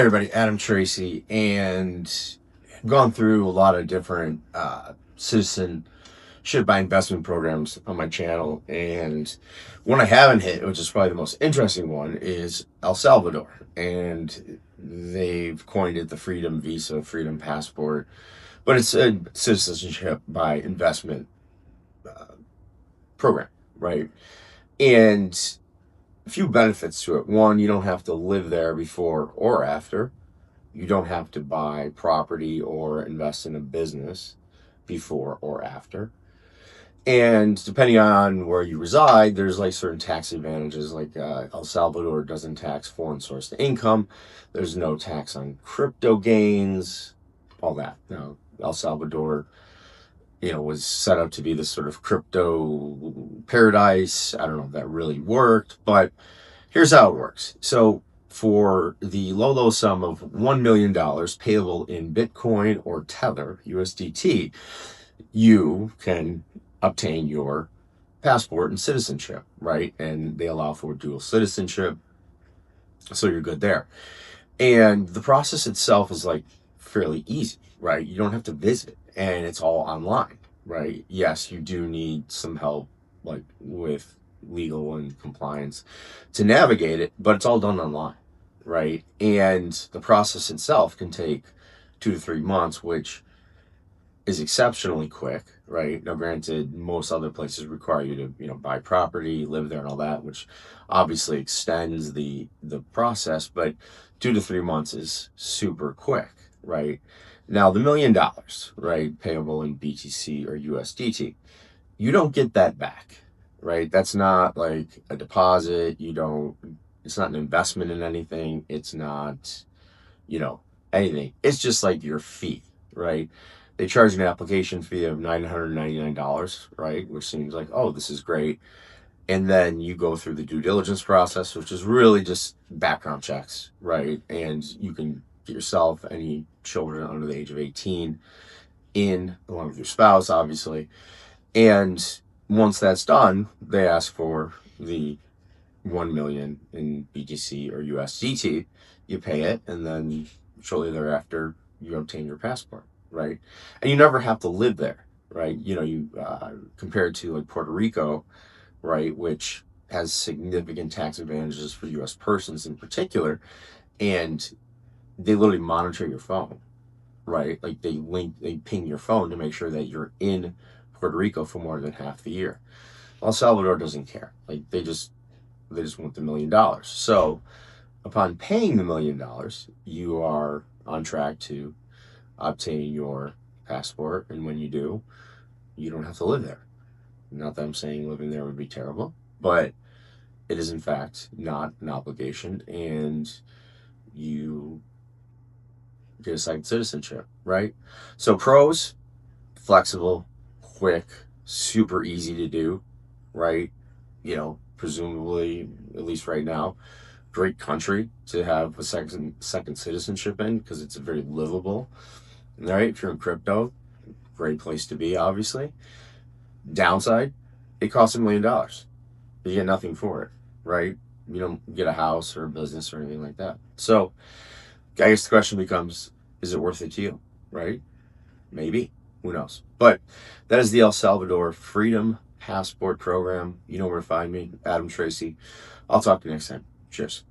everybody, Adam Tracy, and I've gone through a lot of different citizenship by investment programs on my channel, and one I haven't hit, which is probably the most interesting one, is El Salvador, and they've coined it the Freedom Visa, Freedom Passport, but it's a citizenship by investment program, right? And a few benefits to it. One, you don't have to live there before or after. You don't have to buy property or invest in a business before or after. And depending on where you reside, there's like certain tax advantages. Like El Salvador doesn't tax foreign source income. There's no tax on crypto gains, all that. Now, El Salvador, was set up to be this sort of crypto paradise. I don't know if that really worked, but here's how it works. So for the low sum of $1 million payable in Bitcoin or Tether, USDT, you can obtain your passport and citizenship, right? And they allow for dual citizenship, so you're good there. And the process itself is like fairly easy, right? You don't have to visit, and it's all online, right? Yes, you do need some help, like with legal and compliance to navigate it, but it's all done online, right? And the process itself can take 2 to 3 months, which is exceptionally quick, right? Now, granted, most other places require you to, buy property, live there and all that, which obviously extends the process, but 2 to 3 months is super quick, right? Now, the $1 million, right, payable in BTC or USDT, you don't get that back, right? That's not like a deposit. It's not an investment in anything. It's not, anything. It's just like your fee, right? They charge an application fee of $999, right? Which seems like, oh, this is great. And then you go through the due diligence process, which is really just background checks, right? And you can get yourself, any children under the age of 18 in, along with your spouse, obviously. And once that's done, they ask for the 1 million in BTC or USDT. You pay it, and then shortly thereafter, you obtain your passport, right? And you never have to live there, right? You compared to like Puerto Rico, right, which has significant tax advantages for U.S. persons in particular, and they literally monitor your phone, right? Like they ping your phone to make sure that you're in Puerto Rico for more than half the year. El Salvador doesn't care. Like they just want the $1 million. So upon paying the $1 million, you are on track to obtain your passport, and when you do, you don't have to live there. Not that I'm saying living there would be terrible, but it is in fact not an obligation, and you get a second citizenship, right? So pros: flexible, quick, super easy to do, right? Presumably, at least right now, great country to have a second citizenship in, because it's very livable, right? If you're in crypto, great place to be, obviously. Downside: it costs $1 million. You get nothing for it, right? You don't get a house or a business or anything like that. So I guess the question becomes, is it worth it to you, right? Maybe. Who knows? But that is the El Salvador Freedom Passport Program. You know where to find me, Adam Tracy. I'll talk to you next time. Cheers.